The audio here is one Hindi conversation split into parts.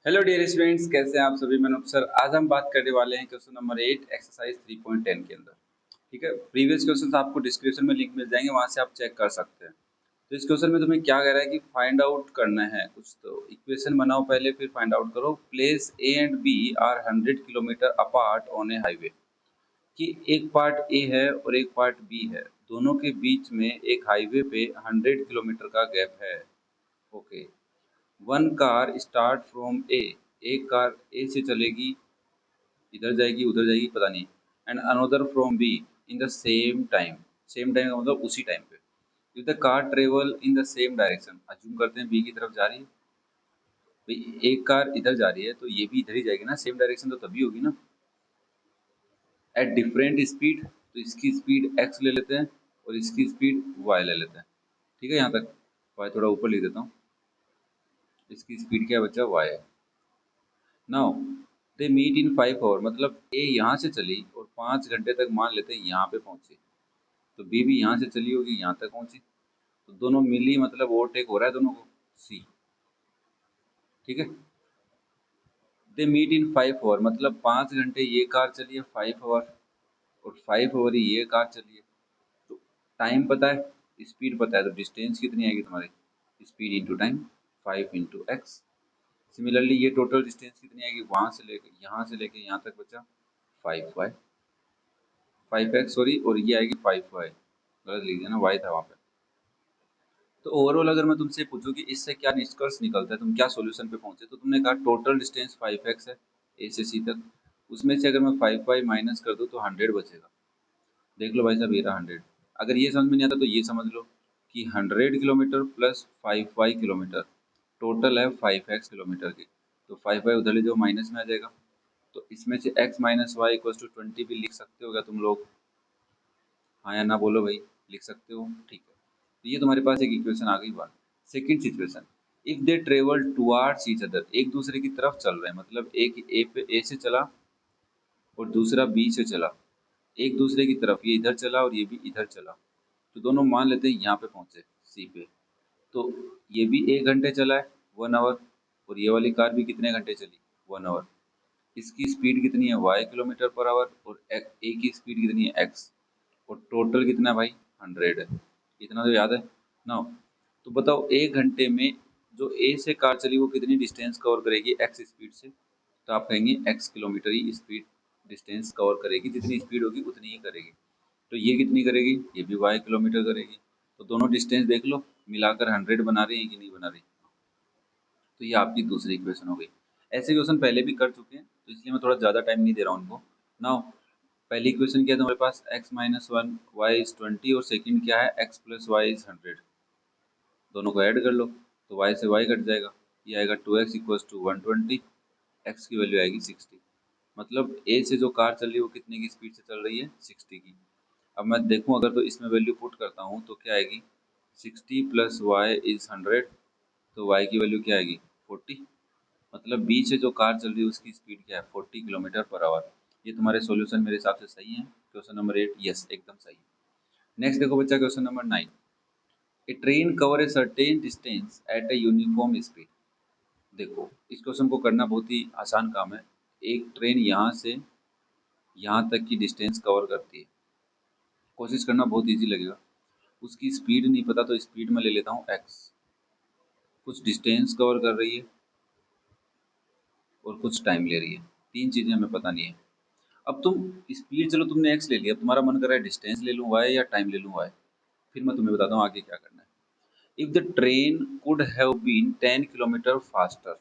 हेलो डियर स्टूडेंट्स, कैसे हैं आप सभी। मैं सर आज हम बात करने वाले हैं क्वेश्चन नंबर 8 एक्सरसाइज 3.10 के अंदर। ठीक है, प्रीवियस क्वेश्चंस आपको डिस्क्रिप्शन में लिंक मिल जाएंगे, वहां से आप चेक कर सकते हैं। तो इस क्वेश्चन में तुम्हें क्या कह रहा है कि फाइंड आउट करना है कुछ, तो इक्वेशन बनाओ पहले फिर फाइंड आउट करो। Place A and B are 100 kilometre apart on a highway. कि एक पार्ट ए है और एक पार्ट बी है, दोनों के बीच में एक हाईवे पे 100 किलोमीटर का गैप है। Okay, one car start from A, एक कार ए से चलेगी, इधर जाएगी उधर जाएगी पता नहीं, and another from be in the same time. Same time का मतलब उसी टाइम पे। If the car travel in the same direction, assume करते हैं बी की तरफ जा रही है, भाई एक कार इधर जा रही है तो ये भी इधर ही जाएगी ना, सेम डायरेक्शन तो तभी होगी ना। एट डिफरेंट स्पीड, तो इसकी स्पीड एक्स ले लेते हैं और इसकी स्पीड वाई ले लेते हैं। ठीक है, यहाँ तक वाई थोड़ा ऊपर लिख देता हूँ। इसकी स्पीड क्या बचा, वाई है। Now they meet in 5 hour, मतलब ए यहाँ से चली और 5 घंटे तक मान लेते हैं यहाँ पे पहुंची, तो बी भी यहाँ से चली होगी यहाँ तक पहुंची, तो दोनों मिली मतलब ओवरटेक हो रहा है दोनों को, सी। ठीक है, दे मीट इन 5 आवर, मतलब 5 घंटे ये कार चली है 5 आवर, और 5 आवर ही ये कार चली है। तो टाइम पता है, स्पीड पता है, तो डिस्टेंस कितनी आएगी तुम्हारी, speed into time, 5 into x. Similarly ये टोटल डिस्टेंस कितनी आएगी, वहां से लेकर यहाँ तक बचा 5y, 5x सॉरी, और ये आएगी 5y, गलत लिख दिया ना, y था वहाँ पे। तो ओवरऑल अगर मैं तुमसे पूछूं कि इससे क्या निष्कर्ष निकलता है, तुम क्या सॉल्यूशन पे पहुंचे, तो तुमने कहा टोटल डिस्टेंस 5x है ए से सी तक, उसमें से अगर मैं 5y माइनस कर दूं तो 100 बचेगा। देख लो भाई साहब, ये रहा 100। अगर ये समझ में नहीं आता तो ये समझ लो कि 100 kilometre plus 5y kilometre total है 5x किलोमीटर की, तो 5y उधर ले जाओ माइनस में आ जाएगा। तो इसमें से x minus Y equal to 20 भी लिख सकते हो क्या तुम लोग, हाँ या ना बोलो भाई, लिख सकते हो। ठीक है, तो ये तुम्हारे पास एक इक्वेशन आ गई। बात second situation, if they travel towards each other, एक दूसरे की तरफ चल रहे हैं, मतलब एक ए से चला और दूसरा बी से चला, एक दूसरे की तरफ, ये इधर चला और ये भी इधर चला, तो दोनों मान लेते हैं यहाँ पे पहुंचे सी पे। तो ये भी 1 घंटे चला है 1 आवर, और ये वाली कार भी कितने घंटे चली 1 आवर। इसकी स्पीड कितनी है y किलोमीटर पर आवर, और ए की स्पीड कितनी है x, और टोटल कितना है भाई 100 है। इतना तो याद है ना। तो बताओ 1 घंटे में जो ए से कार चली वो कितनी डिस्टेंस कवर करेगी x स्पीड से, तो आप कहेंगे x किलोमीटर ही स्पीड डिस्टेंस कवर करेगी, जितनी स्पीड होगी उतनी ही करेगी। तो ये कितनी करेगी, ये भी y किलोमीटर करेगी। तो दोनों डिस्टेंस देख लो, मिलाकर 100 बना रही है कि नहीं बना रही। तो ये आपकी दूसरी इक्वेशन हो गई। ऐसे क्वेश्चन पहले भी कर चुके हैं, तो इसलिए मैं थोड़ा ज़्यादा टाइम नहीं दे रहा हूँ उनको। नाउ पहली इक्वेशन क्या है तुम्हारे पास, x माइनस 1 वाई इज 20, और सेकंड क्या है x प्लस वाई इज 100। दोनों को ऐड कर लो तो y से y कट जाएगा, ये आएगा 2x इक्वल्स टू 120, x की वैल्यू आएगी 60। मतलब a से जो कार चल रही है वो कितने की स्पीड से चल रही है, 60 की। अब मैं देखूं अगर तो इसमें वैल्यू पुट करता हूं तो क्या आएगी, 60 प्लस वाई इज 100, तो y की वैल्यू क्या आएगी 40। मतलब बी से जो कार चल रही है उसकी स्पीड क्या है 40 किलोमीटर पर आवर। ये तुम्हारे सॉल्यूशन मेरे हिसाब से सही है, क्वेश्चन नंबर 8 यस एकदम सही है। नेक्स्ट देखो बच्चा, question number 9, a train cover a certain distance at a uniform speed. देखो इस क्वेश्चन को करना बहुत ही आसान काम है। एक ट्रेन यहाँ से यहाँ तक की डिस्टेंस कवर करती है, कोशिश करना बहुत इजी लगेगा। उसकी स्पीड नहीं पता तो स्पीड में ले लेता हूँ x, कुछ डिस्टेंस कवर कर रही है और कुछ टाइम ले रही है, तीन चीजें हमें पता नहीं है। अब तुम स्पीड चलो तुमने x ले लिया, अब तुम्हारा मन कर रहा है डिस्टेंस ले लूँ y या टाइम ले लूँ y। फिर मैं तुम्हें बताता हूँ आगे क्या करना है। If the train could have been 10 kilometre faster,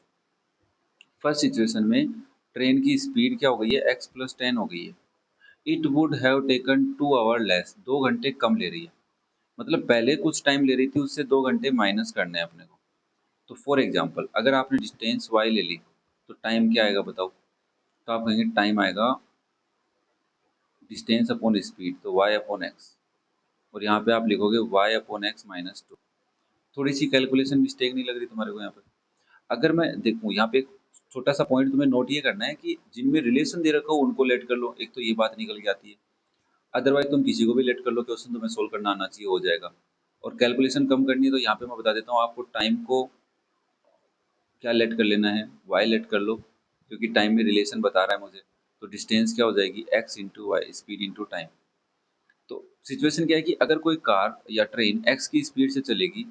first situation में ट्रेन की स्पीड क्या हो गई है, x प्लस 10 हो गई है। It would have taken 2 our less, 2 घंटे कम ले रही है, मतलब पहले कुछ टाइम ले रही थी उससे 2 घंटे माइनस करने हैं अपने को। तो फॉर एग्जाम्पल अगर आपने डिस्टेंस y ले ली तो टाइम क्या आएगा बताओ, तो आप कहेंगे टाइम आएगा डिस्टेंस अपॉन स्पीड, तो y अपॉन एक्स, और यहाँ पे आप लिखोगे y अपॉन एक्स माइनस 2। थोड़ी सी कैलकुलेशन मिस्टेक नहीं लग रही तुम्हारे को यहाँ पे। अगर मैं देखूँ यहाँ पे एक छोटा सा पॉइंट तुम्हें नोट ये करना है कि जिनमें रिलेशन दे रखा हो उनको लेट कर लो, एक तो ये बात निकल के आती है। अदरवाइज तुम किसी को भी लेट कर लो, क्वेश्चन तुम्हें सोल्व करना आना चाहिए, हो जाएगा। और कैलकुलेशन कम करनी है तो यहाँ पे मैं बता देता हूँ आपको, टाइम को क्या लेट कर लेना है, y लेट कर लो, क्योंकि टाइम में रिलेशन बता रहा है मुझे। तो डिस्टेंस क्या हो जाएगी, x into Y, speed into time. तो सिचुएशन क्या है कि अगर कोई कार या ट्रेन x की स्पीड से चलेगी,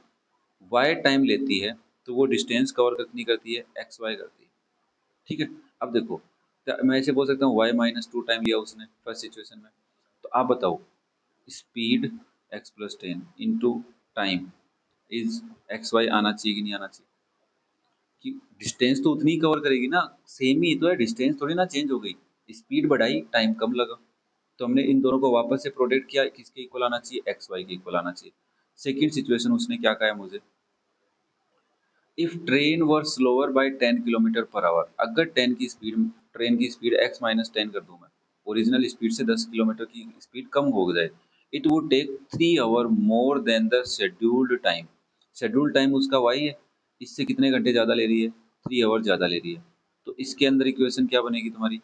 y टाइम लेती है, तो वो डिस्टेंस कवर कितनी करती है, एक्स वाई करती है। ठीक है। अब देखो, मैं ऐसे बोल सकता हूँ y माइनस टू टाइम लिया उसने फर्स्ट सिचुएशन में। तो आप बताओ, speed x plus ten into time is X Y आना चाहिए कि नहीं आना चाहिए? कि डिस्टेंस तो उतनी ही कवर करेगी ना, सेम ही तो है, डिस्टेंस थोड़ी ना चेंज हो गई। स्पीड बढ़ाई, टाइम कम लगा। तो हमने इन दोनों को वापस से प्रोडक्ट किया, किसके इक्वल आना चाहिए, एक्स वाई के इक्वल आना चाहिए। सेकंड सिचुएशन उसने क्या कहा है मुझे, if train were slower by 10 kilometre per hour, अगर 10 की स्पीड, ट्रेन की स्पीड x माइनस टेन कर दूं मैं, ओरिजिनल स्पीड से 10 किलोमीटर की स्पीड कम हो जाए, it would take 3 hour more than the scheduled time. Scheduled time उसका y है, इससे कितने घंटे ज़्यादा ले रही है, 3 आवर ज़्यादा ले रही है। तो इसके अंदर इक्वेशन क्या बनेगी तुम्हारी,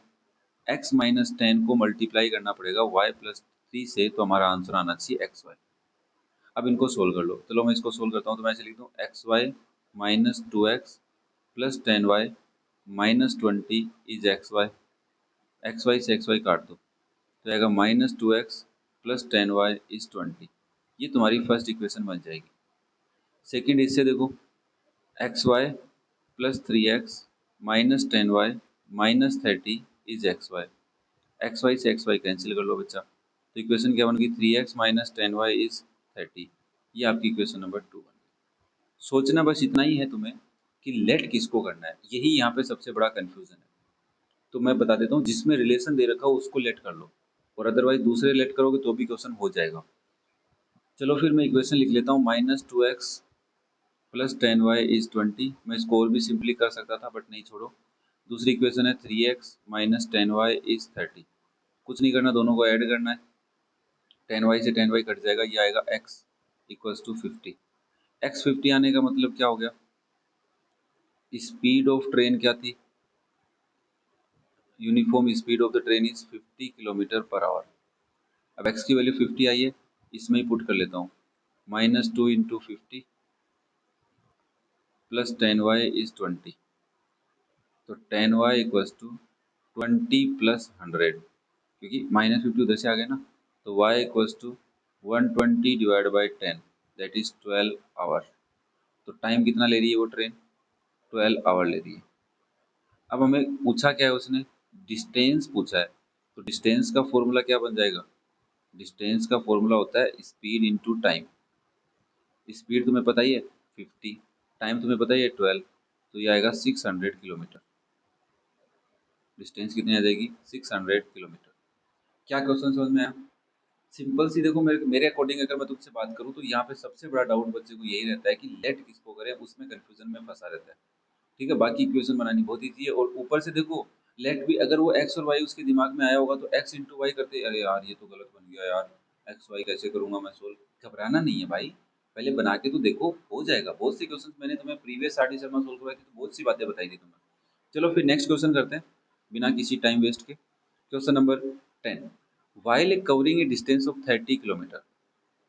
x माइनस टेन को मल्टीप्लाई करना पड़ेगा y प्लस थ्री से, तो हमारा आंसर आना चाहिए एक्स वाई। अब इनको सोल्व कर लो, चलो मैं इसको सोल्व करता हूँ। तो मैं ऐसे लिख दूँ, X Y minus two X plus ten Y minus twenty is X Y से एक्स वाई काट दो, तो आएगा minus two X plus ten Y is twenty. ये तुम्हारी फर्स्ट इक्वेशन बन जाएगी। सेकेंड इससे देखो, X Y plus three X minus ten Y minus thirty is X Y से एक्स वाई कैंसिल कर लो बच्चा। तो इक्वेशन क्या बन गई, three X minus ten Y is thirty. ये आपकी इक्वेशन नंबर टू बन गई। सोचना बस इतना ही है तुम्हें कि लेट किसको करना है, यही यहाँ पे सबसे बड़ा कंफ्यूजन है। तो मैं बता देता हूँ, जिसमें रिलेशन दे रखा हो उसको लेट कर लो, और अदरवाइज दूसरे लेट करोगे तो भी क्वेश्चन हो जाएगा। चलो फिर मैं इक्वेशन लिख लेता हूँ, minus two X plus ten Y is twenty. मैं इसको और भी सिंपली कर सकता था बट नहीं, छोड़ो। दूसरी इक्वेशन है three X minus ten Y is thirty. कुछ नहीं करना, दोनों को ऐड करना है। टेन वाई से टेन वाई कट जाएगा, ये आएगा X equals to fifty. X fifty आने का मतलब क्या हो गया, स्पीड ऑफ ट्रेन क्या थी, uniform speed of the train is 50 kilometre per hour. अब x की वैल्यू 50 आई है, इसमें ही पुट कर लेता हूँ, minus two into fifty plus ten Y is twenty. तो ten y equals to twenty plus hundred, क्योंकि माइनस फिफ्टी उधर से आ गया ना। तो y equals to 120 divide by ten, that is 12 hour. तो टाइम कितना ले रही है वो ट्रेन, 12 आवर ले रही है। अब हमें पूछा क्या है उसने, डिस्टेंस पूछा है। तो डिस्टेंस का फॉर्मूला क्या बन जाएगा, डिस्टेंस का फॉर्मूला होता है स्पीड इंटू टाइम। स्पीड तुम्हें पता ही है 50, टाइम तुम्हें पता ही है 12, तो ये आएगा 600 किलोमीटर। डिस्टेंस कितनी आ जाएगी, 600 किलोमीटर। क्या क्वेश्चन समझ में आया, सिंपल सी। देखो मेरे मेरे अकॉर्डिंग अगर मैं तुमसे बात करूँ तो यहाँ पे सबसे बड़ा डाउट बच्चे को यही रहता है कि लेट किसको करें, उसमें कंफ्यूजन में फंसा रहता है। ठीक है, बाकी इक्वेशन बनानी बहुत ईजी है। और ऊपर से देखो, लेट भी अगर वो एक्स और वाई उसके दिमाग में आया होगा तो एक्स इंटू वाई करते, अरे यार ये तो गलत बन गया यार, एक्स वाई कैसे करूंगा मैं सोल्व। घबराना नहीं है भाई, पहले बना के तो देखो, हो जाएगा। बहुत से क्वेश्चन मैंने तुम्हें previous R D Sharma solve करवाए थे, तो बहुत सी बातें बताई थी तुम्हें। चलो फिर नेक्स्ट क्वेश्चन करते हैं बिना किसी टाइम वेस्ट के। Question number 10, while covering a distance of 30 kilometre.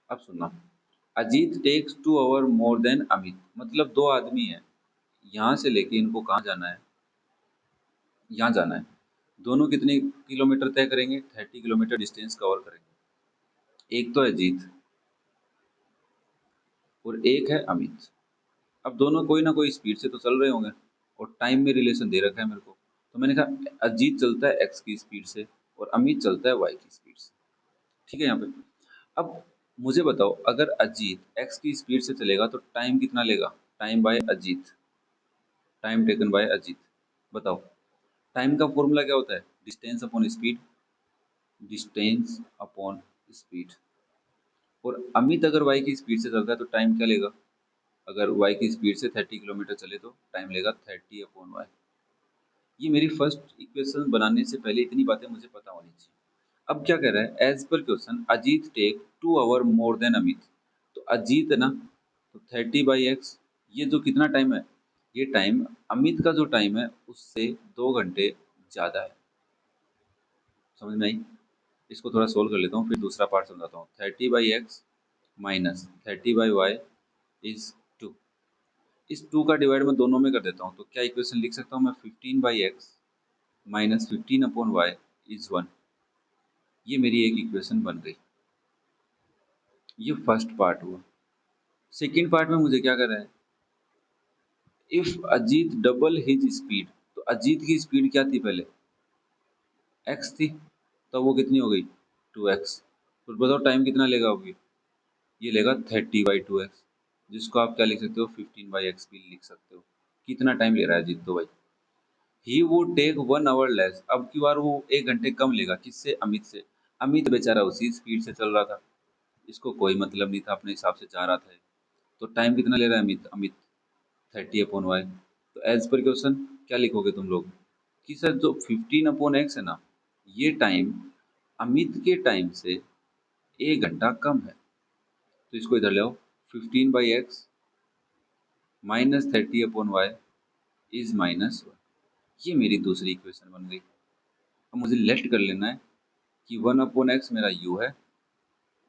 अब सुनना, Ajit takes 2 hour more than Amit. मतलब दो आदमी हैं, यहाँ से लेके इनको कहाँ जाना है, यहाँ जाना है। दोनों कितने किलोमीटर तय करेंगे, 30 किलोमीटर डिस्टेंस कवर करेंगे। एक तो है जीत और एक है अमित। अब दोनों कोई ना कोई स्पीड से तो चल रहे होंगे, और टाइम में रिलेशन दे रखा है मेरे को। तो मैंने कहा अजीत चलता है एक्स की स्पीड से और अमित चलता है वाई की स्पीड से। ठीक है यहाँ पे। अब मुझे बताओ, अगर अजीत एक्स की स्पीड से चलेगा तो टाइम कितना लेगा, time by Ajit, time taken by Ajit. बताओ, टाइम का फॉर्मूला क्या होता है, distance upon speed, distance upon speed. और अमित अगर वाई की स्पीड से चलता है तो टाइम क्या लेगा, अगर वाई की स्पीड से 30 किलोमीटर चले तो टाइम लेगा 30/वाई। ये मेरी फर्स्ट इक्वेशन बनाने से पहले इतनी बातें मुझे पता होनी चाहिए। अब क्या कह रहा है, as per question Ajit take 2 hour more than Amit. तो अजीत है ना, तो 30/x, ये जो कितना टाइम है, ये टाइम अमित का जो टाइम है उससे 2 घंटे ज़्यादा है। समझ में आई? इसको थोड़ा सोल्व कर लेता हूँ, फिर दूसरा पार्ट समझाता हूँ। 30/x minus 30/y is 2। इस 2 का डिवाइड मैं दोनों में कर देता हूँ, तो क्या इक्वेशन लिख सकता हूँ मैं 15/x माइनस 15/y इज 1। ये मेरी एक इक्वेशन बन गई। ये फर्स्ट पार्ट हुआ। सेकेंड पार्ट में मुझे क्या करना है, if Ajit double his speed, तो अजीत की स्पीड क्या थी पहले, x थी, तो वो कितनी हो गई 2x। तो बताओ टाइम कितना लेगा अभी, ये लेगा 30/2x, जिसको आप क्या लिख सकते हो 15/x भी लिख सकते हो। कितना टाइम ले रहा है अजीत तो भाई, he would take 1 hour less, अब की बार वो 1 घंटे कम लेगा, किससे, अमित से। अमित बेचारा उसी स्पीड से चल रहा था, इसको कोई मतलब नहीं था, अपने हिसाब से जा रहा था। तो टाइम कितना ले रहा है अमित, अमित 30/y। तो एज पर क्वेश्चन क्या लिखोगे तुम लोग कि सर जो 15/x है ना, ये टाइम अमित के टाइम से 1 घंटा कम है। तो इसको इधर ले आओ, 15/x माइनस 30/y इज -1। ये मेरी दूसरी इक्वेशन बन गई। अब मुझे लेट कर लेना है कि 1/x मेरा u है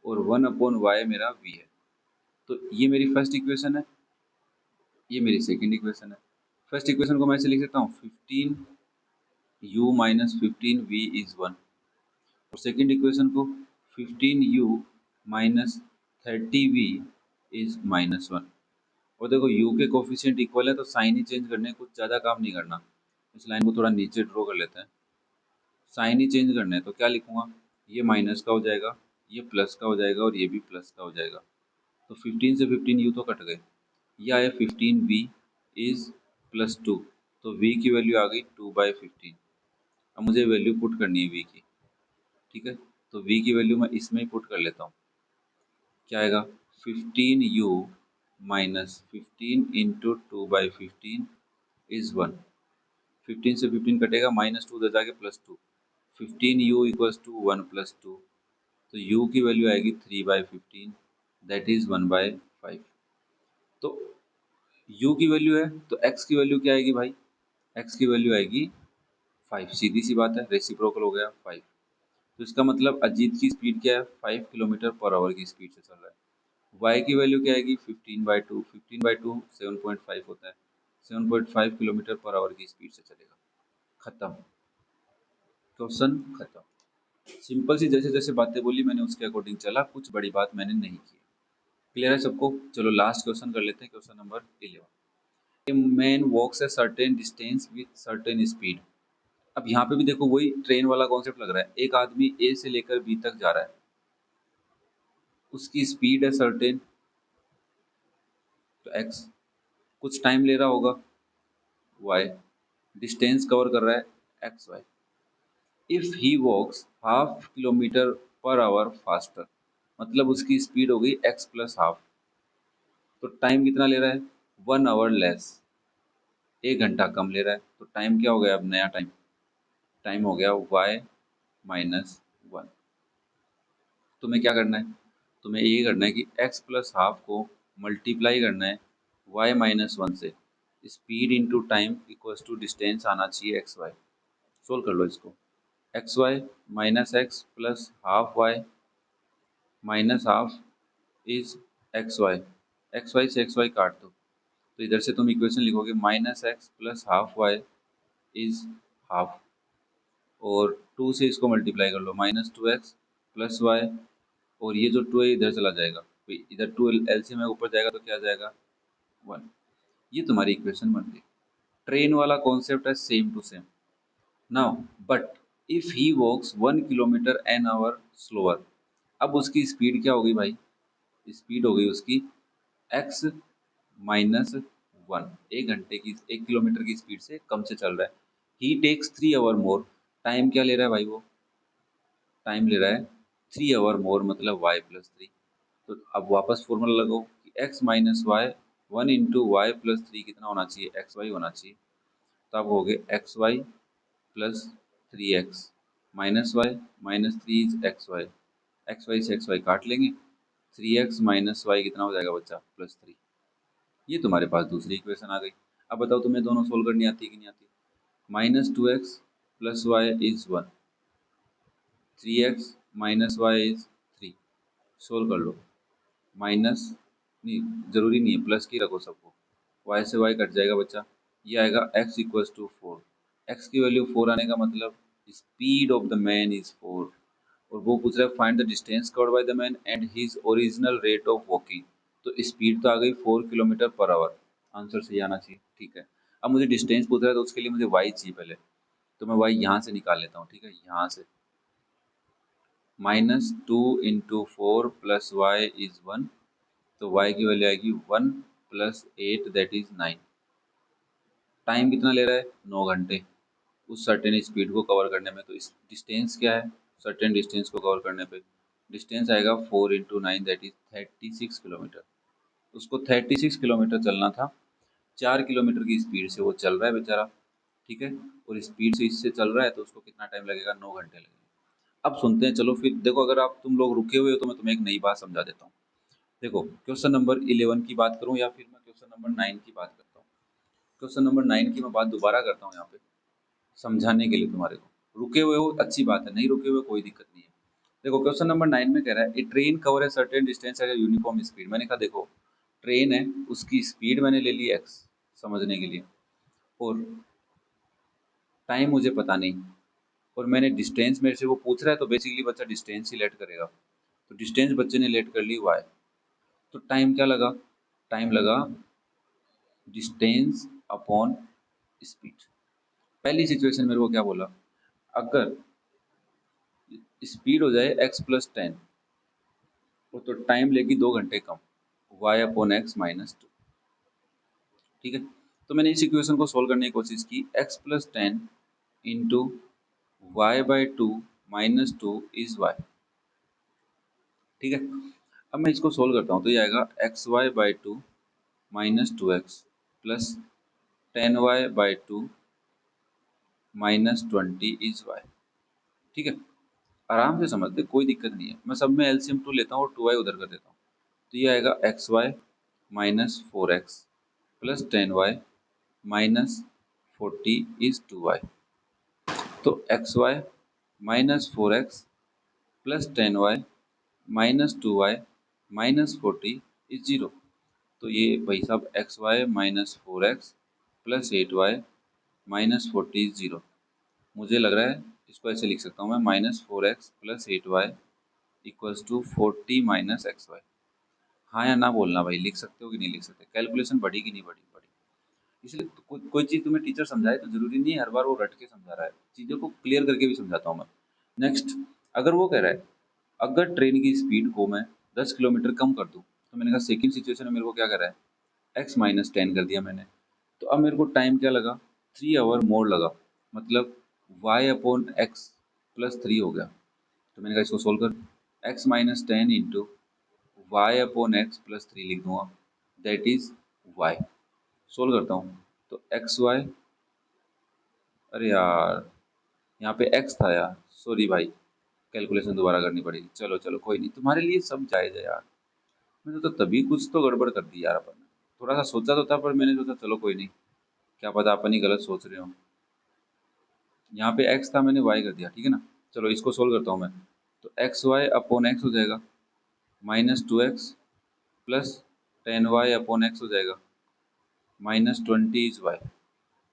और 1/y मेरा v है। तो ये मेरी फर्स्ट इक्वेशन है, ये मेरी सेकंड इक्वेशन है। फर्स्ट इक्वेशन को मैं ऐसे लिख सकता हूँ 15u माइनस 15v इज 1, और सेकंड इक्वेशन को 15u माइनस 30v इज -1। और देखो u के कोफिशिएंट इक्वल है, तो साइन ही चेंज करने, कुछ ज़्यादा काम नहीं करना। इस लाइन को थोड़ा नीचे ड्रॉ कर लेते हैं, साइन ही चेंज करना है। तो क्या लिखूंगा, ये माइनस का हो जाएगा, ये प्लस का हो जाएगा और ये भी प्लस का हो जाएगा। तो 15 से 15 u तो कट गए, ये आया 15v इज +2, तो v की वैल्यू आ गई 2/15। अब मुझे वैल्यू पुट करनी है v की, ठीक है। तो v की वैल्यू मैं इसमें ही पुट कर लेता हूँ, क्या आएगा 15u माइनस 15 इंटू 2/15 इज 1। 15 से 15 कटेगा, -2 उधर जाके +2, 15u इक्वल्स टू 1 + 2। तो u की वैल्यू आएगी 3/15, दैट इज 1/5। तो u की वैल्यू है, तो x की वैल्यू क्या आएगी भाई, x की वैल्यू आएगी 5। सीधी सी बात है, रेसिप्रोकल हो गया 5। तो इसका मतलब अजीत की स्पीड क्या है, 5 किलोमीटर पर आवर की स्पीड से चल रहा है। y की वैल्यू क्या आएगी 15/2, 15/2 7.5 होता है, 7.5 किलोमीटर पर आवर की स्पीड से चलेगा। खत्म, क्वेश्चन खत्म। सिंपल सी जैसे जैसे बातें बोली मैंने उसके अकॉर्डिंग चला, कुछ बड़ी बात मैंने नहीं की। क्लियर है सबको, चलो लास्ट क्वेश्चन कर लेते हैं, question number 11। A man walks a certain distance with certain speed. अब यहाँ पे भी देखो वही ट्रेन वाला कॉन्सेप्ट लग रहा है, एक आदमी ए से लेकर बी तक जा रहा है, उसकी स्पीड है सर्टेन, तो एक्स, कुछ टाइम ले रहा होगा वाई, डिस्टेंस कवर कर रहा है X Y. If he walks half kilometre per hour faster, मतलब उसकी स्पीड हो गई एक्स प्लस हाफ, तो टाइम कितना ले रहा है 1 आवर लेस, 1 घंटा कम ले रहा है। तो टाइम क्या हो गया, अब नया टाइम, टाइम हो गया वाई -1। तुम्हें क्या करना है, तुम्हें ये करना है कि x प्लस हाफ को मल्टीप्लाई करना है y-1 से, speed into time equals to distance आना चाहिए एक्स वाई। सोल्व कर लो इसको, X Y minus X plus half Y minus half is X Y से एक्स वाई काट दो, तो इधर से तुम इक्वेशन लिखोगे -x plus half Y is half, और 2 से इसको मल्टीप्लाई कर लो -2x प्लस वाई, और ये जो 2 है इधर चला जाएगा, तो इधर 2 एलसीएम में ऊपर जाएगा तो क्या जाएगा 1। ये तुम्हारी इक्वेशन बन गई। ट्रेन वाला कॉन्सेप्ट है same to same. Now but if he walks 1 kilometre an hour slower, अब उसकी स्पीड क्या होगी भाई, स्पीड हो गई उसकी x -1, 1 घंटे की 1 किलोमीटर की स्पीड से कम से चल रहा है। ही टेक्स 3 आवर मोर, टाइम क्या ले रहा है भाई, वो टाइम ले रहा है 3 आवर मोर, मतलब y+3। तो अब वापस फॉर्मूला लगाओ कि x माइनस वाई 1 × y+3 कितना होना चाहिए, एक्स वाई होना चाहिए। तो अब हो गए xy+3x minus Y -3 is X Y से एक्स वाई काट लेंगे, 3x माइनस वाई कितना हो जाएगा बच्चा +3। ये तुम्हारे पास दूसरी इक्वेशन आ गई। अब बताओ तुम्हें दोनों सोल्व करनी आती है कि नहीं आती। -2x plus Y is 1, 3x minus Y is 3। Solve कर लो, माइनस नहीं, जरूरी नहीं है, प्लस की रखो सबको, y से y कट जाएगा बच्चा, ये आएगा x इक्वल्स टू 4। x की वैल्यू 4 आने का मतलब speed of the man is 4, और वो पूछ रहा है find the distance covered by the man and his original rate of walking. तो स्पीड तो आ गई 4 किलोमीटर पर आवर, आंसर सही आना चाहिए। ठीक है, अब मुझे डिस्टेंस पूछ रहा है तो उसके लिए मुझे y चाहिए पहले, तो मैं y यहाँ से निकाल लेता हूँ। ठीक है, यहाँ से -2 इंटू 4 प्लस वाई इज 1, तो y की वैल्यू आएगी 1 प्लस 8 दैट इज 9। टाइम कितना ले रहा है? 9 घंटे उस सर्टेन स्पीड को कवर करने में। तो इस डिस्टेंस क्या है? सर्टेन डिस्टेंस को कवर करने पे डिस्टेंस आएगा 4 इंटू 9 दैट इज 36 किलोमीटर। उसको 36 किलोमीटर चलना था, 4 किलोमीटर की स्पीड से वो चल रहा है बेचारा। ठीक है, और स्पीड से इससे चल रहा है तो उसको कितना टाइम लगेगा? 9 घंटे लगेंगे। अब सुनते हैं, चलो फिर देखो, अगर आप तुम लोग रुके हुए हो तो मैं तुम्हें एक नई बात समझा देता हूँ। देखो, क्वेश्चन नंबर 11 की बात करूँ या फिर मैं क्वेश्चन नंबर 9 की बात करता हूँ। क्वेश्चन नंबर 9 की मैं बात दोबारा करता हूँ यहाँ पे समझाने के लिए तुम्हारे को। रुके हुए हो अच्छी बात है, नहीं रुके हुए कोई दिक्कत नहीं है। देखो, क्वेश्चन नंबर 9 में कह रहा है a train cover a certain distance at uniform speed. मैंने कहा देखो, ट्रेन है, उसकी स्पीड मैंने ले ली x समझने के लिए, और टाइम मुझे पता नहीं, और मैंने डिस्टेंस मेरे से वो पूछ रहा है, तो बेसिकली बच्चा डिस्टेंस ही लेट करेगा। तो डिस्टेंस बच्चे ने लेट कर ली y, तो टाइम क्या लगा? टाइम लगा डिस्टेंस अपॉन स्पीड। पहली सिचुएशन मेरे को क्या बोला? अगर स्पीड हो जाए x प्लस 10, वो तो टाइम लेगी 2 घंटे कम, y अपॉन एक्स माइनस 2। ठीक है, तो मैंने इस इक्वेशन को सोल्व करने की कोशिश की। x plus 10 into Y by 2 minus 2 is y। ठीक है, अब मैं इसको सोल्व करता हूँ तो ये आएगा X Y by 2 minus 2x plus 10y by 2 minus 20 is y। ठीक है, आराम से समझते, कोई दिक्कत नहीं है। मैं सब में एलसीएम 2 लेता हूँ और 2y उधर कर देता हूँ। तो ये आएगा X Y minus 4x plus 10y minus 40 is 2y। तो X Y minus 4x plus 10y minus 2y minus 40 is 0। तो ये भाई साहब X Y minus 4x plus 8y minus 40 is 0। मुझे लग रहा है इसको ऐसे लिख सकता हूँ मैं, -4x plus 8y equals to 40 minus X Y. हाँ या ना बोलना भाई, लिख सकते हो कि नहीं लिख सकते? कैलकुलेशन बढ़ी कि नहीं बढ़ी? बढ़ी। इसलिए तो कोई चीज़ तुम्हें टीचर समझाए तो जरूरी नहीं है हर बार वो रट के समझा रहा है, चीज़ों को क्लियर करके भी समझाता हूँ मैं। नेक्स्ट, अगर वो कह रहा है अगर ट्रेन की स्पीड को मैं 10 किलोमीटर कम कर दूँ, तो मैंने कहा सेकंड सिचुएशन में मेरे को क्या कर रहा है? x माइनस 10 कर दिया मैंने, तो अब मेरे को टाइम क्या लगा? 3 आवर मोर लगा, मतलब y अपॉन एक्स प्लस 3 हो गया। तो मैंने कहा इसको सोल्व कर, x minus 10 into Y upon X plus 3 लिख दूंगा, दैट इज y। सोल्व करता हूँ तो एक्स वाई, अरे यार यहाँ पे x था यार, सॉरी भाई, कैलकुलेशन दोबारा करनी पड़ेगी। चलो चलो कोई नहीं, तुम्हारे लिए सब जायज़ है यार। मैंने तो तभी कुछ तो गड़बड़ कर दी यार अपन ने। थोड़ा सा सोचा तो था, पर मैंने सोचा चलो कोई नहीं, क्या पता अपन ही गलत सोच रहे हो। यहाँ पे x था, मैंने y कर दिया। ठीक है ना, चलो इसको सोल्व करता हूँ मैं। तो एक्स वाई अपॉन एक्स हो जाएगा -2x plus 10y upon x हो जाएगा -20 इज y।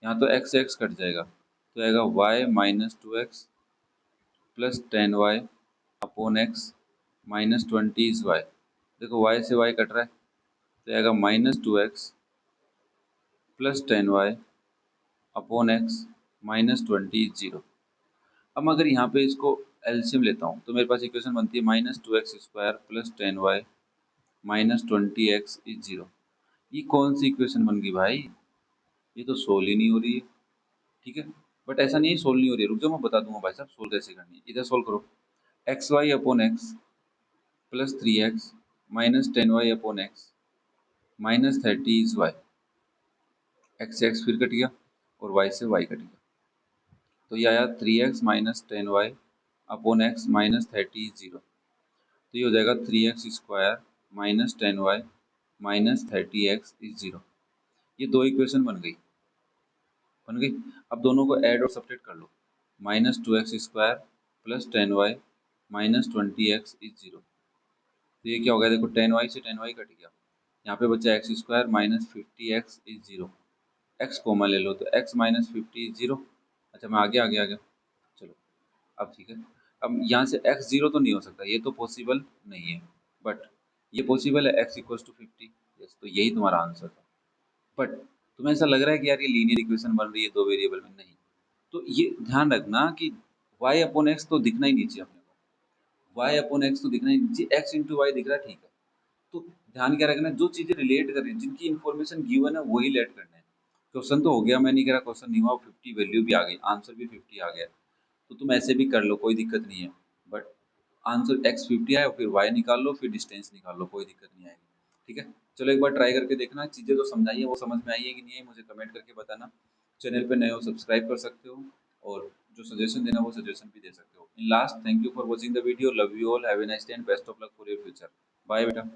यहाँ तो x से x कट जाएगा, तो आएगा y -2x plus 10y upon x -20 is y। देखो y से y कट रहा है, तो आएगा -2x plus 10y upon x -20 is 0। अब अगर यहाँ पे इसको एलसीएम लेता हूँ तो मेरे पास इक्वेशन बनती है -2x square plus 10y -20x is 0। ये कौन सी इक्वेशन बन गई भाई? ये तो सोल्व ही नहीं हो रही है। ठीक है, बट ऐसा नहीं है सोल्व नहीं हो रही है, रुक जाओ मैं बता दूंगा भाई साहब सोल्व कैसे करनी है। इधर सोल्व करो, X Y upon X plus 3x minus 10y upon X -30 is y। X से एक्स फिर कट गया और y से y कट गया, तो ये आया 3x minus 10y upon X -30 is 0। तो ये हो जाएगा 3x square minus 10y minus 30x is 0। ये दो इक्वेशन बन गई। अब दोनों को ऐड और सब्ट्रैक्ट कर लो, -2x square plus 10y minus 20x is 0। तो ये क्या हो गया? देखो 10y से 10y कट गया, यहाँ पे बचा x square minus 50x is 0। X common ले लो तो एक्स माइनस 50 इज 0। अच्छा मैं आ गया चलो अब ठीक है। अब यहाँ से एक्स 0 तो नहीं हो सकता, ये तो पॉसिबल नहीं है, बट ये पॉसिबल है एक्स इक्वल्स टू 50। यस, तो यही तुम्हारा आंसर था। बट तुम्हें ऐसा लग रहा है कि यार ये लीनियर इक्वेशन बन रही है दो वेरिएबल में, नहीं। तो ये ध्यान रखना कि y अपॉन एक्स तो दिखना ही नहीं चाहिए अपने को, y अपॉन एक्स तो दिखना ही नहीं चाहिए, एक्स इंटू वाई दिख रहा है ठीक है। तो ध्यान क्या रखना है, जो चीजें रिलेट कर रही हैं, जिनकी इन्फॉर्मेशन गिवन है वही लेट करना है। क्वेश्चन तो हो गया, मैं नहीं कह रहा क्वेश्चन नहीं हुआ, 50 वैल्यू भी आ गई, आंसर भी 50 आ गया, तो तुम ऐसे भी कर लो, कोई दिक्कत नहीं है। बट आंसर एक्स 50 आए, फिर वाई निकाल लो, फिर डिस्टेंस निकाल लो, कोई दिक्कत नहीं आएगी। ठीक है, चलो एक बार ट्राई करके देखना, चीज़ें तो समझाइए, वो समझ में आई है कि नहीं है मुझे कमेंट करके बताना। चैनल पे नए हो सब्सक्राइब कर सकते हो, और जो सजेशन देना वो सजेशन भी दे सकते हो। In last, thank you for watching the video, love you all, have a nice day and best of luck for your future. Bye बेटा।